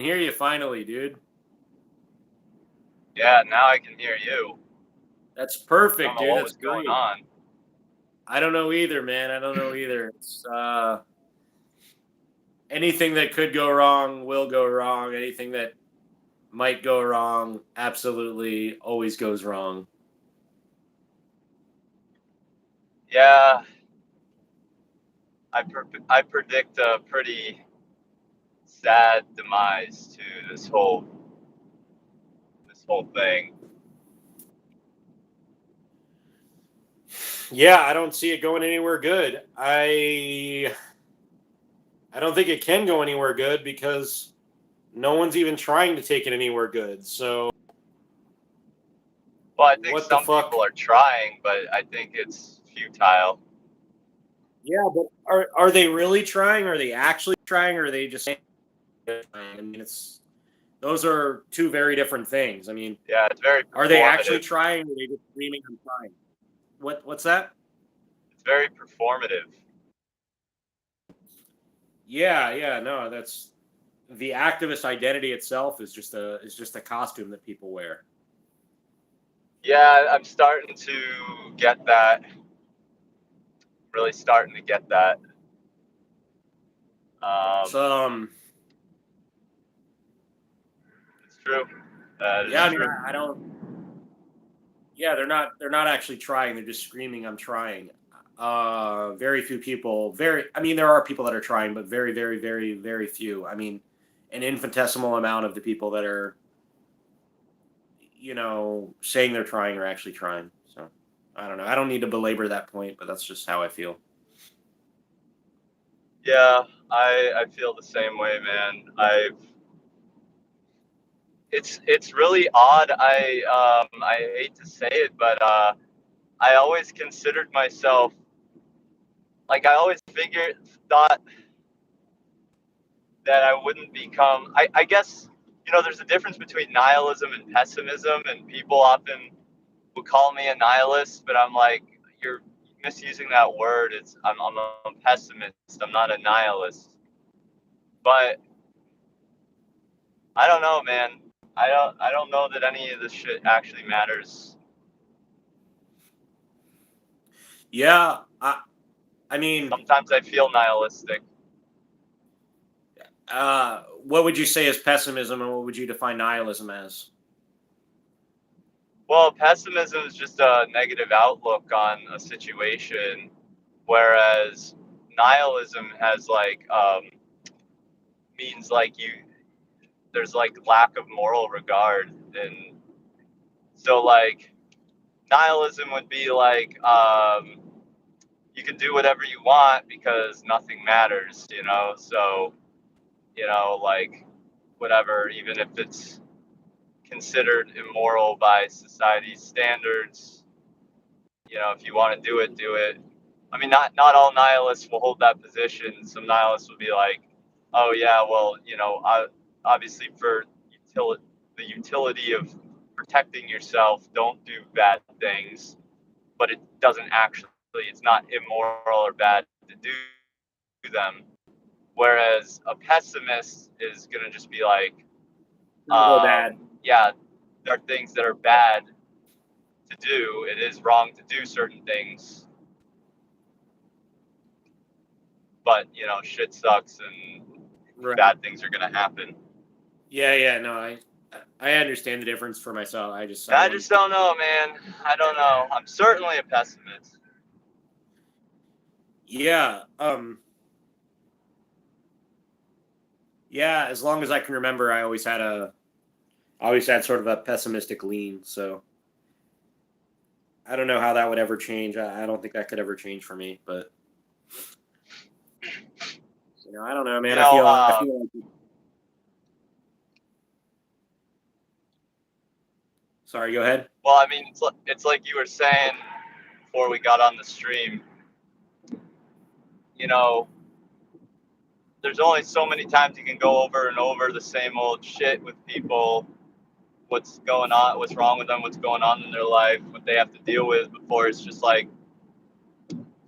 Hear you finally, dude. Yeah, now I can hear you. That's I don't perfect, know dude. what That's was going great. on. I don't know either, man. I don't know either. It's anything that could go wrong will go wrong. Anything that might go wrong absolutely always goes wrong. Yeah, I predict a pretty sad demise to this whole thing. Yeah, I don't see it going anywhere good. I don't think it can go anywhere good because no one's even trying to take it anywhere good. So Well, I think what the some fuck? people are trying, but I think it's futile. Yeah, but are they really trying? Are they actually trying? Or are they just saying they're trying? I mean, it's those are two very different things. I mean, Yeah, it's very are they actually performative. trying? Or are they just screaming I'm trying? What's that? It's very performative. Yeah, yeah, no, that's the activist identity itself is just a costume that people wear. Yeah, I'm starting to get that. Really starting to get that. So Um, it's true. That yeah, is I mean, true. I don't. Yeah, they're not actually trying. They're just screaming I'm trying. Very few people. Very. I mean, there are people that are trying, but very, very, very, very few. I mean, an infinitesimal amount of the people that are saying they're trying are actually trying. So I don't know. I don't need to belabor that point, but that's just how I feel. Yeah, I feel the same way, man. It's really odd. I hate to say it, but I always considered myself like I always figured thought that I wouldn't become. I guess there's a difference between nihilism and pessimism, and people often would call me a nihilist, but I'm like, you're misusing that word. I'm a pessimist. I'm not a nihilist. But I don't know, man. I don't know that any of this shit actually matters. Yeah, I mean, Sometimes I feel nihilistic. what would you say is pessimism, and what would you define nihilism as? Well, pessimism is just a negative outlook on a situation, whereas nihilism has means like there's like lack of moral regard, and so like nihilism would be like you can do whatever you want because nothing matters, so like whatever, even if it's considered immoral by society's standards. If you want to do it, do it. I mean, not all nihilists will hold that position. Some nihilists will be like, oh yeah, well, obviously for the utility of protecting yourself, don't do bad things. But it doesn't actually. It's not immoral or bad to do them. Whereas a pessimist is gonna just be like, Gonna go bad. yeah, there are things that are bad to do. It is wrong to do certain things, but shit sucks and Right. bad things are gonna happen. Yeah, yeah. No, I understand the difference for myself. I I wouldn't. just don't know, man. I don't know. I'm certainly a pessimist. Yeah. Yeah. As long as I can remember, I always had sort of a pessimistic lean. So I don't know how that would ever change. I don't think that could ever change for me. But I don't know, You man. know, I feel like. Sorry. Go ahead. well, I mean, it's like you were saying before we got on the stream. You know, there's only so many times you can go over and over the same old shit with people. What's going on? What's wrong with them? What's going on in their life? What they have to deal with before it's just like,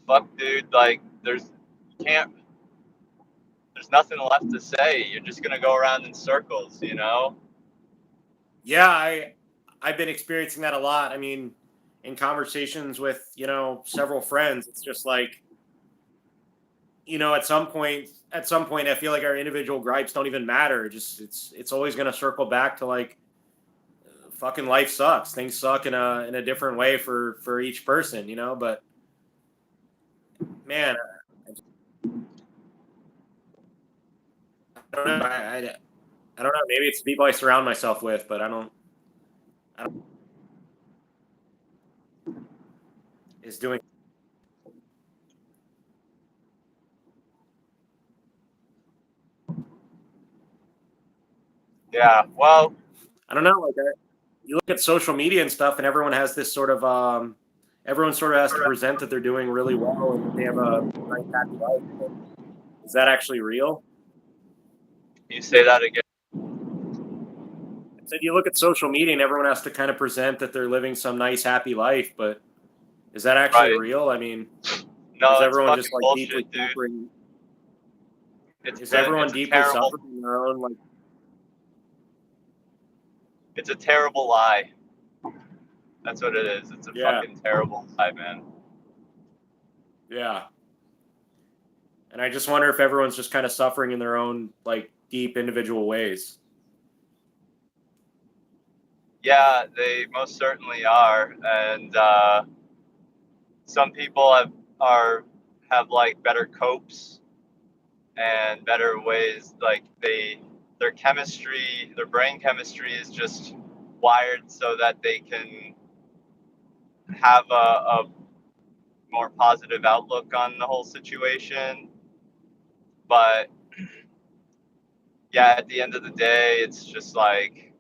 fuck, dude. Like, you can't. there's nothing left to say. You're just gonna go around in circles, you know? Yeah, I've been experiencing that a lot. I mean, in conversations with, several friends, it's just like, at some point I feel like our individual gripes don't even matter. Just it's always going to circle back to like fucking life sucks. Things suck in a different way for each person, but man, I don't know. I don't know. Maybe it's the people I surround myself with, but I don't is doing. Yeah. Well, I don't know. Like you look at social media and stuff, and everyone has this sort of everyone sort of has to present that they're doing really well and that they have a nice happy life. But is that actually real? you say that again. So you look at social media and everyone has to kind of present that they're living some nice happy life, but is that actually Right. real? I mean, is No, it's everyone just fucking like deeply bullshit, dude. suffering? It's Is been everyone it's a deeply terrible suffering in their own like? it's a terrible lie. That's what it is. It's a Yeah, fucking terrible lie, man. yeah. And I just wonder if everyone's just kind of suffering in their own like deep individual ways. Yeah, they most certainly are, and some people have like better copes and better ways. Like their brain chemistry is just wired so that they can have a more positive outlook on the whole situation. But yeah, at the end of the day, it's just like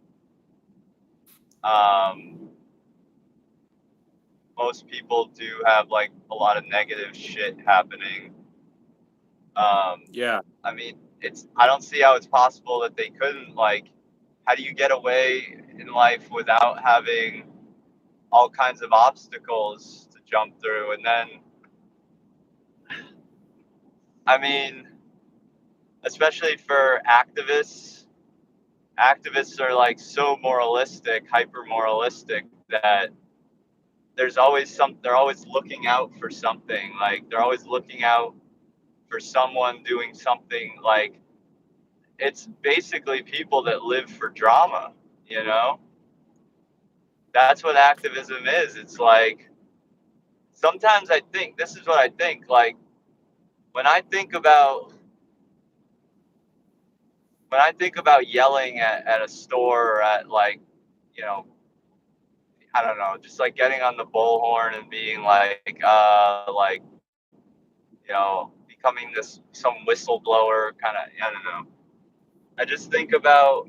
um, most people do have like a lot of negative shit happening. Um, Yeah, I mean, I don't see how it's possible that they couldn't. Like, how do you get away in life without having all kinds of obstacles to jump through? And then, I mean, especially for activists are like so moralistic, hyper moralistic that they're always looking out for something. Like, they're always looking out for someone doing something. Like, it's basically people that live for drama, you know? That's what activism is. It's like sometimes I think this is what I think. Like when I think about yelling at a store or at like, you know, I don't know, just like getting on the bullhorn and being like, becoming this some whistleblower kind of, I don't know. I just think about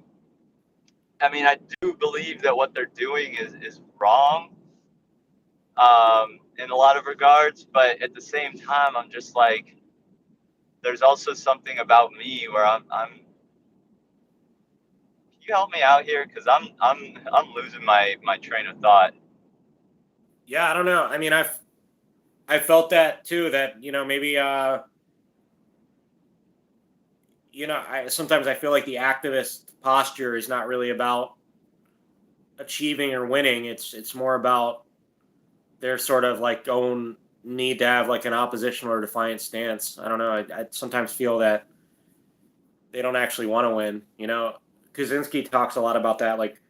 I mean, I do believe that what they're doing is wrong in a lot of regards, but at the same time, I'm just like, there's also something about me where can you help me out here? Because I'm losing my train of thought. yeah. I don't know. I mean, I felt that too. That maybe I sometimes I feel like the activist posture is not really about achieving or winning. It's more about their sort of like own need to have like an oppositional or defiant stance. I don't know. I sometimes feel that they don't actually want to win. Kaczynski talks a lot about that, like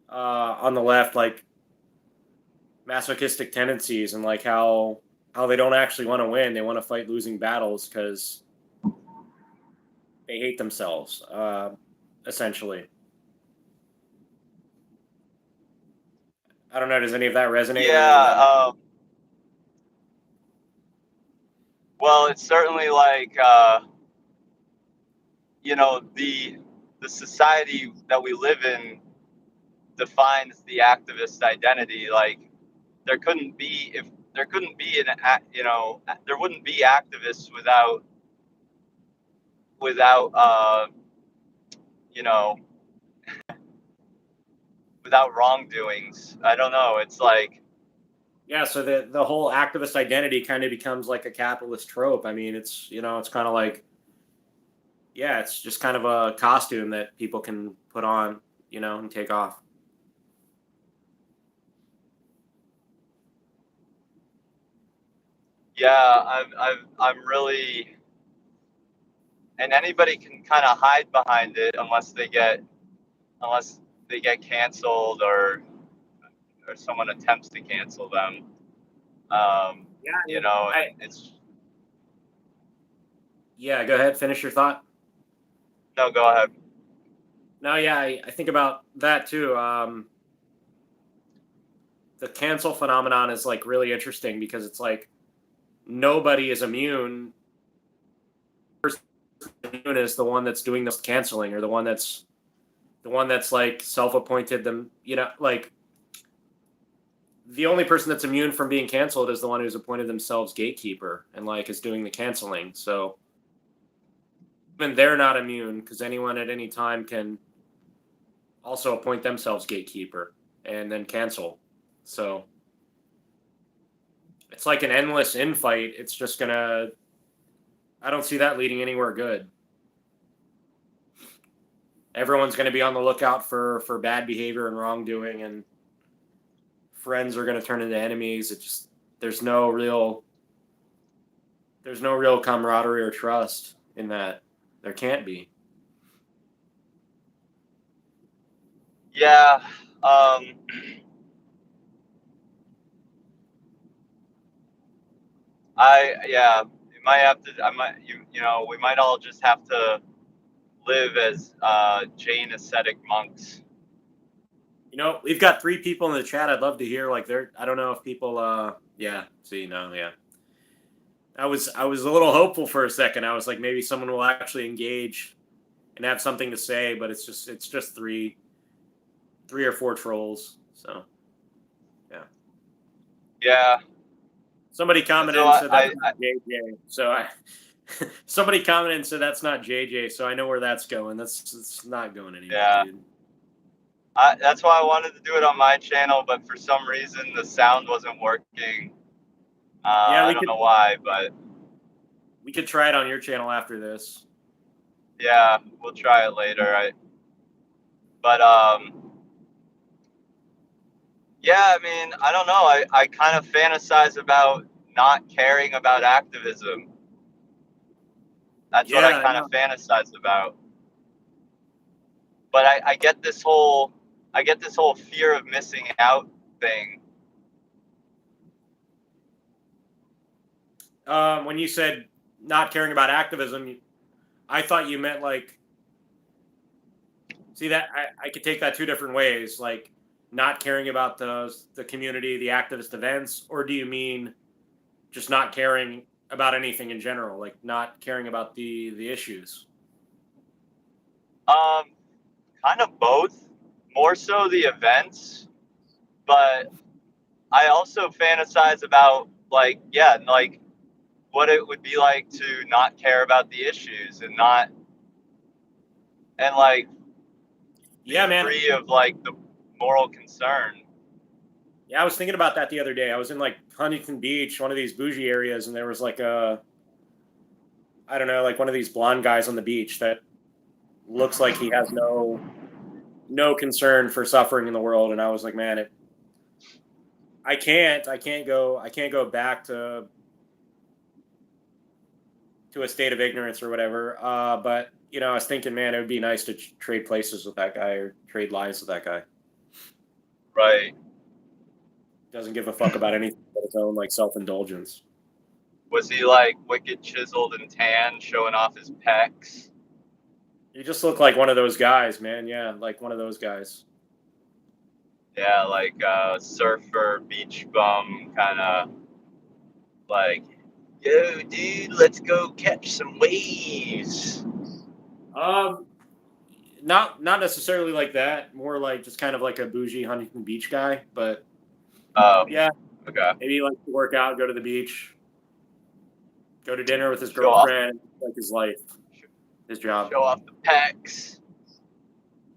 on the left, like masochistic tendencies and like how they don't actually want to win. They want to fight losing battles because they hate themselves, essentially. I don't know. Does any of that resonate, or is that not? Yeah. Well, it's certainly like the society that we live in defines the activist identity. Like there couldn't be if there couldn't be there wouldn't be activists without you know without wrongdoings. I don't know. It's like Yeah. So the whole activist identity kind of becomes like a capitalist trope. I mean, it's kind of like yeah, it's just kind of a costume that people can put on, and take off. Yeah, I'm really, and anybody can kind of hide behind it unless they get canceled or someone attempts to cancel them. Yeah, You know, I and it's yeah. Go ahead, finish your thought. no, go ahead. No, yeah, I think about that too. The cancel phenomenon is like really interesting because it's like nobody is immune. Person immune is the one that's doing the canceling, or the one that's like self-appointed them. Like the only person that's immune from being canceled is the one who's appointed themselves gatekeeper and like is doing the canceling. So even they're not immune because anyone at any time can also appoint themselves gatekeeper and then cancel. So it's like an endless infight. It's just gonna. I don't see that leading anywhere good. Everyone's going to be on the lookout for bad behavior and wrongdoing, and friends are going to turn into enemies. It just there's no real camaraderie or trust in that. There can't be. Yeah, yeah, you might have to. I might you know we might all just have to live as Jain ascetic monks. We've got 3 people in the chat. I'd love to hear like they're. I don't know if people. Yeah. See, no, yeah. I was a little hopeful for a second. I was like, maybe someone will actually engage and have something to say, but it's just three or four trolls. So yeah. Yeah, Somebody commented so and said that's not JJ. So somebody commented and said that's not JJ. So I know where that's going. It's not going anywhere, yeah. dude. That's why I wanted to do it on my channel, but for some reason the sound wasn't working. Yeah, I we don't could know why, but we could try it on your channel after this. yeah, we'll try it later. But yeah, I mean, I don't know. I kind of fantasize about not caring about activism. That's what I Yeah, I kind know. of fantasize about. But I get this whole fear of missing out thing. When you said not caring about activism, I thought you meant like. See that I could take that 2 different ways, like not caring about the community, the activist events, or do you mean just not caring about anything in general, like not caring about the issues? Um, Kind of both. More so the events, but I also fantasize about like yeah, like what it would be like to not care about the issues and like be Yeah, man. free of like the moral concern. Yeah, I was thinking about that the other day. I was in like Huntington Beach, one of these bougie areas, and there was like a, I don't know, like one of these blonde guys on the beach that looks like he has no concern for suffering in the world. And I was like, man, I can't go back to a state of ignorance or whatever. But I was thinking, man, it would be nice to trade places with that guy or trade lives with that guy. Right. Doesn't give a fuck about anything but his own like self indulgence. Was he like wicked chiseled and tan, showing off his pecs? You just look like one of those guys, man. Yeah, like one of those guys. Yeah, like surfer, beach bum, kind of like, yo, dude, let's go catch some waves. Um, not necessarily like that. More like just kind of like a bougie Huntington Beach guy. But Oh, yeah, okay. maybe he likes to work out, go to the beach, go to dinner with his Show off, girlfriend, like his life, his job. show off the pecs.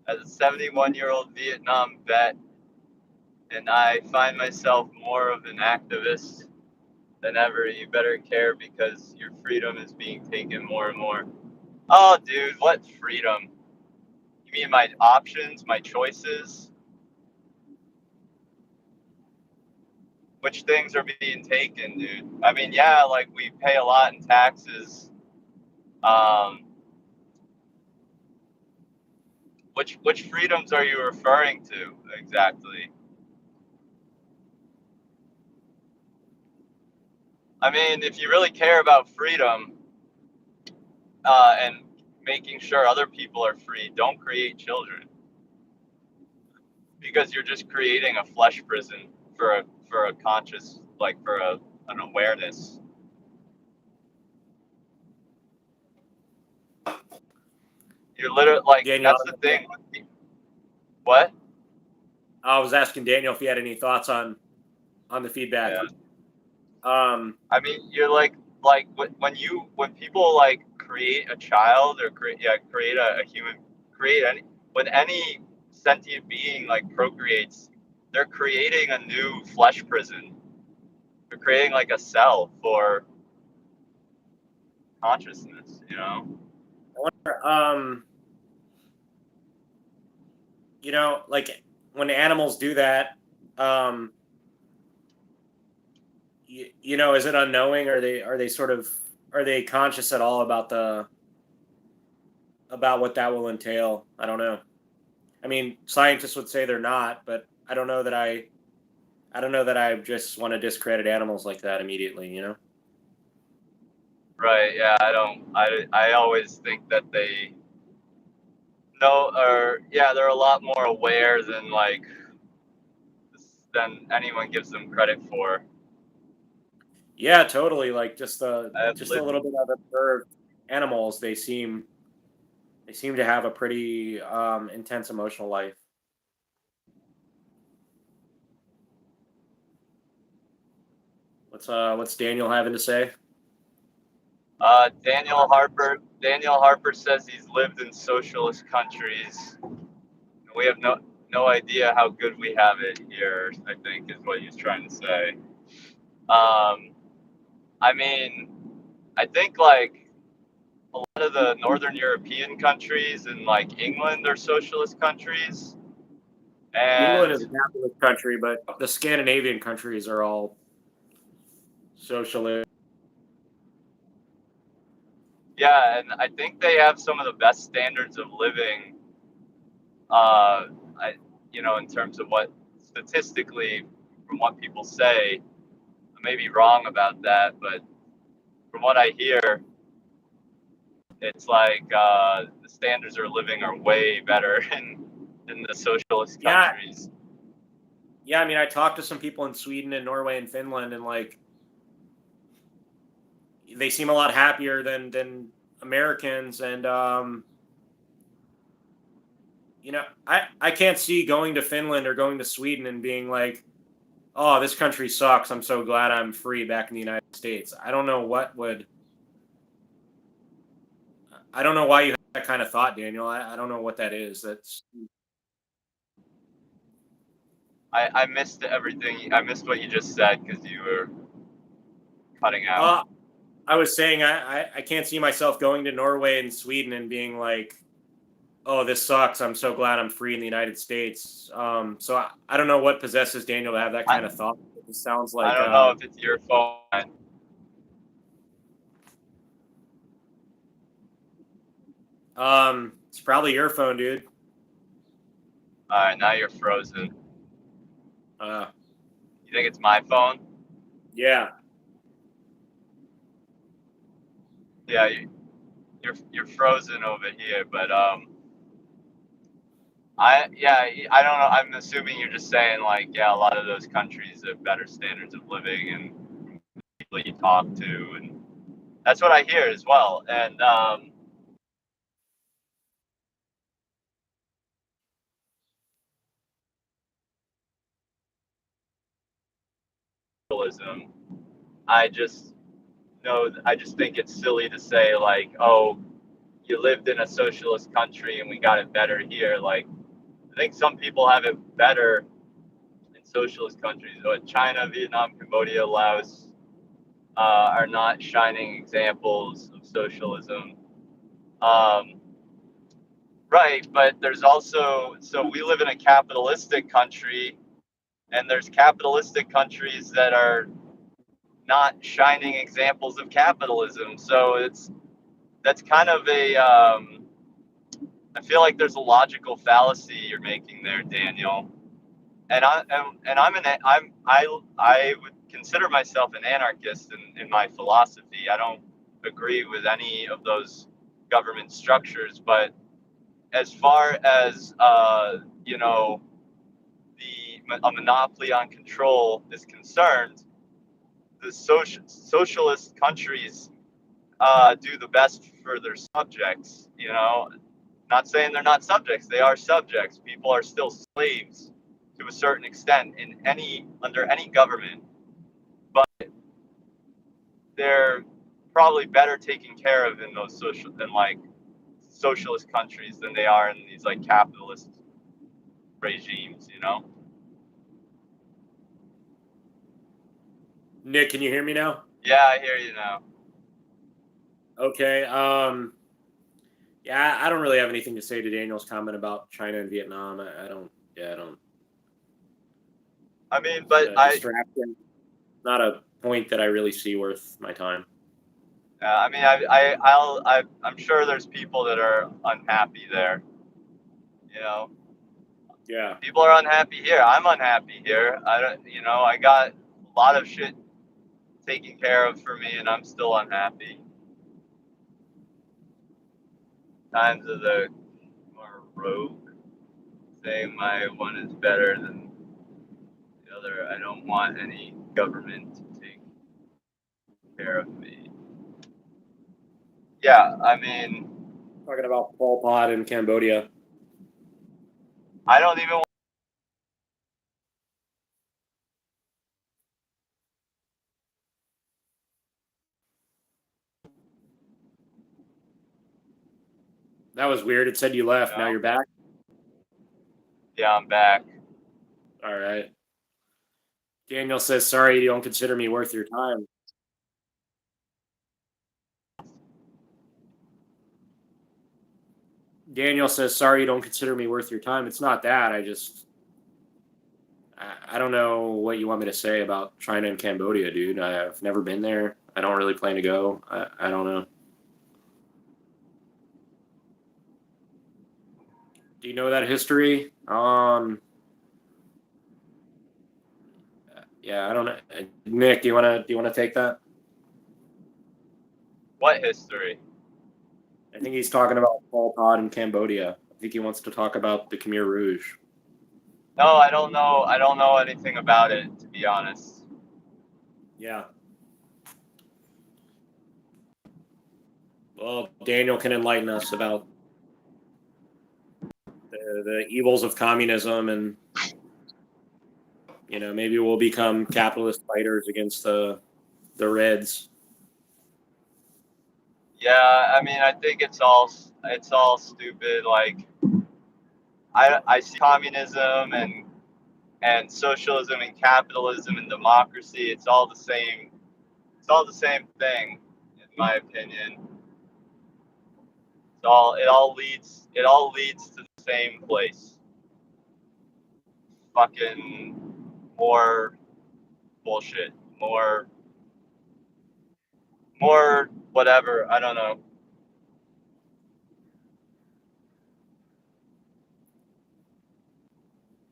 As a 71-year-old Vietnam vet, and I find myself more of an activist than ever. You better care because your freedom is being taken more and more. Oh, dude, what freedom? You mean my options, my choices? Which things are being taken, dude? I mean, yeah, like we pay a lot in taxes. Um, which freedoms are you referring to exactly? I mean, if you really care about freedom and making sure other people are free, don't create children because you're just creating a flesh prison for a conscious, like for an awareness. You're literally like Daniel, that's the thing. What? I was asking Daniel if he had any thoughts on the feedback. Yeah. Um, I mean, you're like when people like create a child or create a human create any when any sentient being like procreates, they're creating a new flesh prison. They're creating like a cell for consciousness, you know? I wonder, like when animals do that, um, is it unknowing? Are they sort of are they conscious at all about what that will entail? I don't know. I mean, scientists would say they're not, but I don't know that I just want to discredit animals like that immediately. Right, yeah, I don't I always think that they know or yeah, they're a lot more aware than like than anyone gives them credit for. Yeah, totally. Like just the I have just a lived little bit of observed animals, they seem to have a pretty intense emotional life. What's Daniel having to say? Daniel Harper says he's lived in socialist countries. We have no idea how good we have it here, I think is what he's trying to say. Um, I mean, I think like a lot of the northern European countries and like England are socialist countries. England And is a capitalist country, but the Scandinavian countries are all socialist. yeah, and I think they have some of the best standards of living uh I in terms of what statistically from what people say. I may be wrong about that, but from what I hear, it's like the standards of living are way better in the socialist Yeah, countries. yeah. I mean, I talked to some people in Sweden and Norway and Finland, and like they seem a lot happier than Americans. And I can't see going to Finland or going to Sweden and being like, oh, this country sucks. I'm so glad I'm free back in the United States. I don't know why you have that kind of thought, Daniel. I don't know what that is. That's I missed everything. I missed what you just said because you were cutting out. uh I was saying I can't see myself going to Norway and Sweden and being like, oh, this sucks. I'm so glad I'm free in the United States. So I don't know what possesses Daniel to have that I, kind of thought. It sounds I like don't know if it's your phone. it's probably your phone, dude. All right, now you're frozen. Uh, You think it's my phone? yeah. Yeah, you're frozen over here, but I don't know. I'm assuming you're just saying like yeah, a lot of those countries have better standards of living and people you talk to, and that's what I hear as well. And socialism, I just I just think it's silly to say like, oh, you lived in a socialist country and we got it better here. Like, I think some people have it better in socialist countries. But China, Vietnam, Cambodia, Laos are not shining examples of socialism. Right, but there's also, so we live in a capitalistic country, and there's capitalistic countries that are not shining examples of capitalism. So that's kind of a I feel like there's a logical fallacy you're making there, Daniel. And I would consider myself an anarchist in my philosophy. I don't agree with any of those government structures, but as far as a monopoly on control is concerned, the socialist countries do the best for their subjects. Not saying they're not subjects; they are subjects. People are still slaves to a certain extent under any government, but they're probably better taken care of in those socialist countries than they are in these like capitalist regimes. Nick, can you hear me now? Yeah, I hear you now. Okay. Yeah, I don't really have anything to say to Daniel's comment about China and Vietnam. I don't. Yeah, I don't. I mean, but Distraction. Not a point that I really see worth my time. I mean, I'm sure there's people that are unhappy there. Yeah. People are unhappy here. I'm unhappy here. I don't, I got a lot of shit taken care of for me, and I'm still unhappy. Times of the more rogue, saying my one is better than the other. I don't want any government to take care of me. Yeah, I mean, Talking about Pol Pot in Cambodia. I don't even. That was weird. It said you left. Now you're back. Yeah, I'm back. All right. Daniel says, "Sorry, you don't consider me worth your time." Daniel says, "Sorry, you don't consider me worth your time." It's not that. I don't know what you want me to say about China and Cambodia, dude. I've never been there. I don't really plan to go. I don't know. Do you know that history? Yeah, I don't know. Nick, do you wanna take that? What history? I think he's talking about Pol Pot in Cambodia. I think he wants to talk about the Khmer Rouge. No, I don't know. I don't know anything about it, to be honest. Yeah. Well, Daniel can enlighten us about the evils of communism, and maybe we'll become capitalist fighters against the Reds. Yeah, I mean, I think it's all stupid. Like, I see communism and socialism and capitalism and democracy. It's all the same. It's all the same thing, in my opinion. It all leads to the same place. Fucking more bullshit. More whatever. I don't know.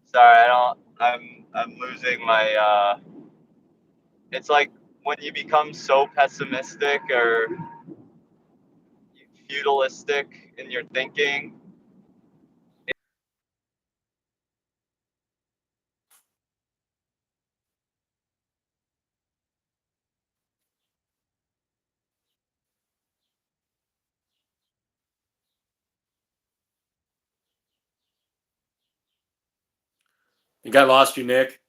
Sorry, I don't. I'm losing my. It's like when you become so pessimistic or feudalistic in your thinking. I think I lost you, Nick.